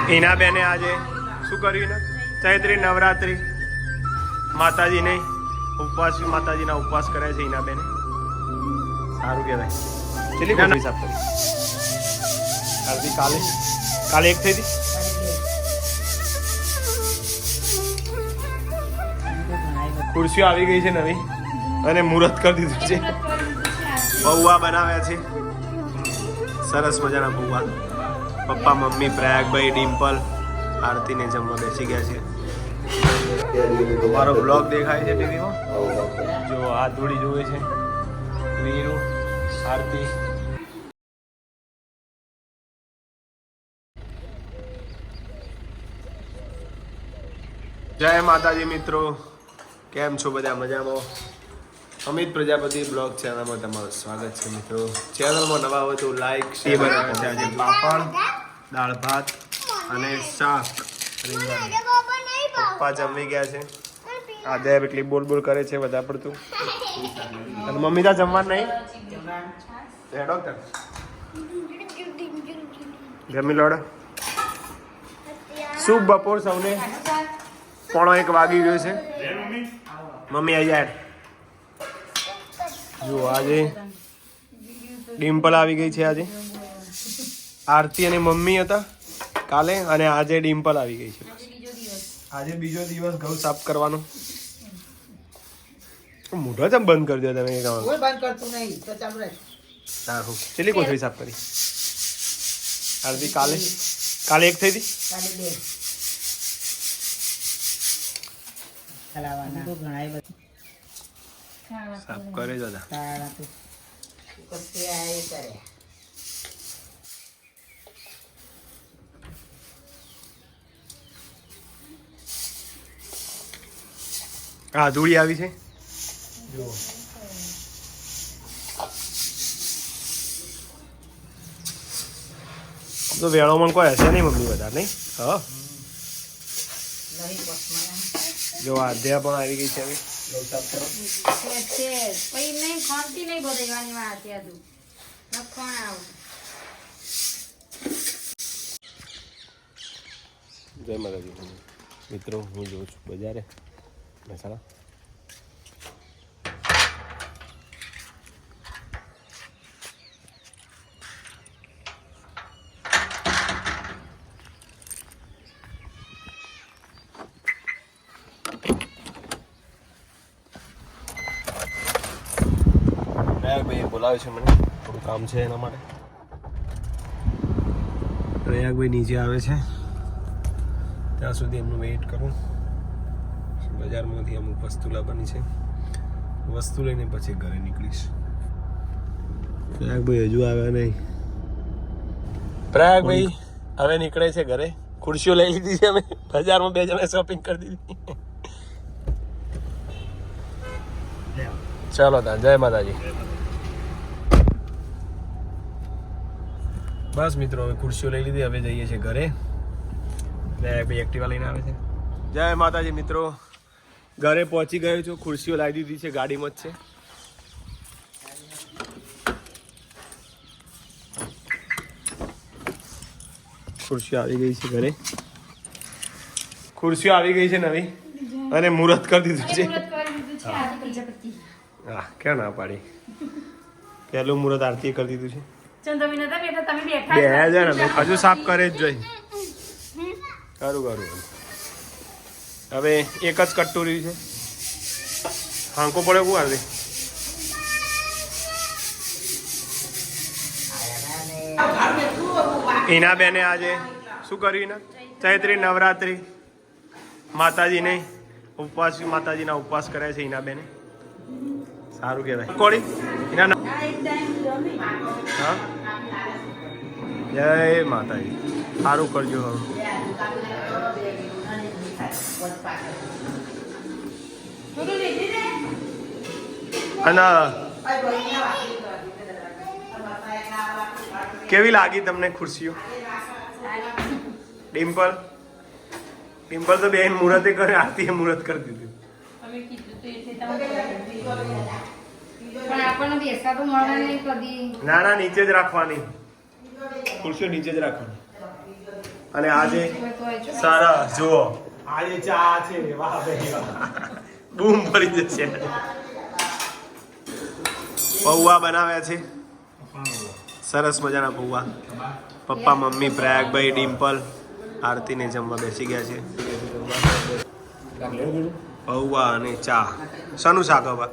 હિના બેને આજે શું કર્યું ને ચૈત્રી નવરાત્રી માતાજીને ઉપવાસ માતાજીના ઉપવાસ કરે છે હિના બેને. સારું કહેવાય. ચલી કોણ હિસાબ કરી આરતી કાલે એક થઈ હતી. ખુરશીઓ આવી ગઈ છે નવી અને મુહૂર્ત કરી દીધું છે. પૌવા બનાવ્યા છે સરસ મજાના પૌવા. પપ્પા મમ્મી પ્રયાગભાઈ ડિમ્પલ આરતીને જમવા બેસી ગયા છે. મારો બ્લોગ દેખાય છે ટીવીમાં. જો હાથ ધોડી જોવે છે વીરુ આરતી. જય માતાજી મિત્રો, કેમ છો બધા? મજામાં? અમિત પ્રજાપતિ બ્લોગ ચેનલમાં તમારું સ્વાગત છે મિત્રો. ચેનલમાં નવા હોય તો લાઈક શેર બનાવે છે. આજે પાપડ, દાળ ભાત અને શાક. પપ્પા જમી ગયા છે. આજે એટલી બોલ બોલ કરે છે બધા પડતું. અને મમ્મી તા જમવાનું નહીં ડોક્ટર જમી લોડ. શુભ બપોર સૌને. 1:15 વાગી ગયો છે. મમ્મી આવી જાય. જો આજે ડિમ્પલ આવી ગઈ છે. આજે આરતી અને મમ્મી હતા કાલે, અને આજે ડિમ્પલ આવી ગઈ છે. આજે બીજો દિવસ ઘઉં સાફ કરવાનો. મોઢા ચમ બંધ કરી દો તમે. કોઈ બંધ કરતું નહીં તો ચાલુ રહે. સારું. કેટલી કોથળી સાફ કરી આરતી? કાલે એક થઈ હતી. કાલે 2 ચલાવવાના તો ઘણાય બધા સાફ કરે જ હતા. તારા તો કસ્તે આય કરે. હા ધૂળી આવી છે. જો તો વેળોમાં કોઈ હશે નહીં મમ્મી વધારે નહીં. હા જો આધ્યા પણ આવી ગઈ છે. હવે જય માતાજી મિત્રો, હું જોઉં છું બજારે મહેસાણા. પ્રયાગભાઈ બોલાવે છે મને, થોડું કામ છે એના માટે. પ્રયાગભાઈ નીચે આવે છે ત્યાં સુધી એમનું વેઇટ કરું. બજારમાંથી અમુક વસ્તુ લાવવાની છે. વસ્તુ લઈને પછી ઘરે નીકળીશ. પ્રયાગભાઈ હજુ આવ્યા નહીં. પ્રયાગભાઈ હવે નીકળે છે ઘરે. ખુરશીઓ લઈ લીધી છે અમે. બજારમાં 2 જણા શોપિંગ કરી દીધી. ચાલો તા, જય માતાજી. બસ મિત્રો, હવે ખુરશીઓ લઈ લીધી. હવે જઈએ છીએ ઘરે. પ્રયાગભાઈ એક્ટિવા લઈને આવે છે. જય માતાજી મિત્રો, ઘરે પહોંચી ગયો છું. ખુરશીઓ લાવી દીધી છે, ગાડીમાં જ છે. ખુરશીઓ આવી ગઈ છે ઘરે. ખુરશીઓ આવી ગઈ છે નવી અને મુહૂર્ત કરી દીધું છે. હા ક્યાં ના પાડી. પહેલું મુહૂર્ત આરતી કરી દીધું છે. હજુ સાફ કરે જ જોઈ. કરું હવે એક જ કટ્ટુ રહ્યું છે. હાંકો પડે શું આવે? હિના બેને આજે શું કર્યું ને ચૈત્રી નવરાત્રી માતાજીને ઉપવાસ માતાજીના ઉપવાસ કરે છે હિના બેને. સારું કહેવાય. કોળી હિના હા જય માતાજી. સારું કરજો. હવે અને કેવી લાગી તમને ખુરશીઓ? ડિમ્પલ તો બેન મુહૂર્તે કરે, આરતીએ મુહૂર્ત કરી દીધું. અમે કીધું તો એટલે તમે પણ આપણને બેસવા તો મળે નહીં કદી. ના ના, નીચે જ રાખવાની ખુરશીઓ, નીચે જ રાખવાની. અને આજે સરસ જુઓ, આજે ચા છે. વાહ ભાઈ વાહ, બૂમ પડી જશે. પૌવા બનાવ્યા છે, સરસ મજાના પૌવા. પપ્પા, મમ્મી, પ્રયાગભાઈ, ડિમ્પલ, આરતીને જમવા બેસી ગયા છે. પૌવા અને ચા. શાનું શાક હવે?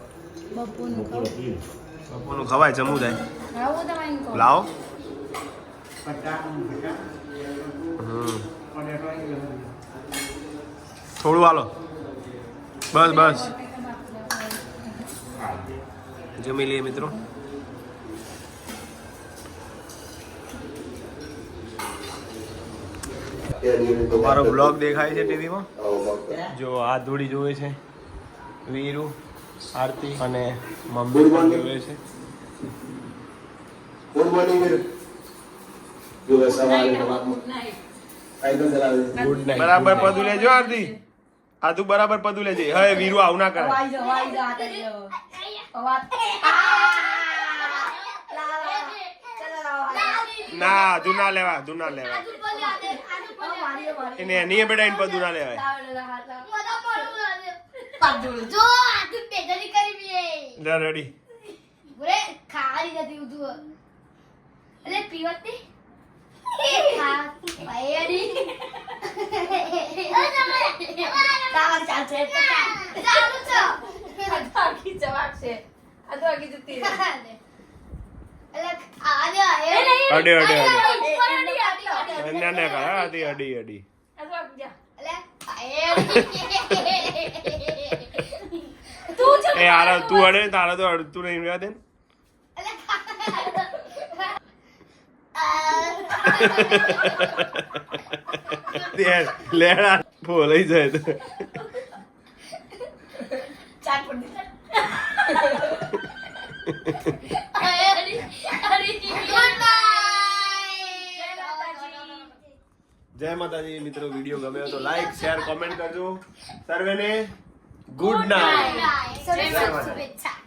બપોરનું ખવાય, જમવું જાય. આવું તમારે કહો. લાવો. થોડું હાલો, બસ બસ. જમી લઈએ મિત્રો. મારો બ્લોગ દેખાય છે ટીવીમાં. જો આ ધૂળી જોવે છે વીરુ, આરતી અને મમ્મી પણ જોવે છે. Good night. બરાબર પદું લેજો આરતી. આ તું બરાબર પદું લેજે. હવે વીરુ આવું ના કરે. ના તું ના લેવા, તું ના લેવા. એને એની બેટા એને પદું ના લેવાય. લે રેડી. અડે અડે અડે. ના ના કર. અડી અડી અડી. એ આરા તું અડે, તારા તો અડતું નહીં રહેવા દે. લેડા ભોલાઈ જાય તો. જય માતાજી મિત્રો. વિડીયો ગમ્યો તો લાઈક, શેર, કોમેન્ટ કરજો. સર્વેને ગુડ નાઈટ. શુભેચ્છા.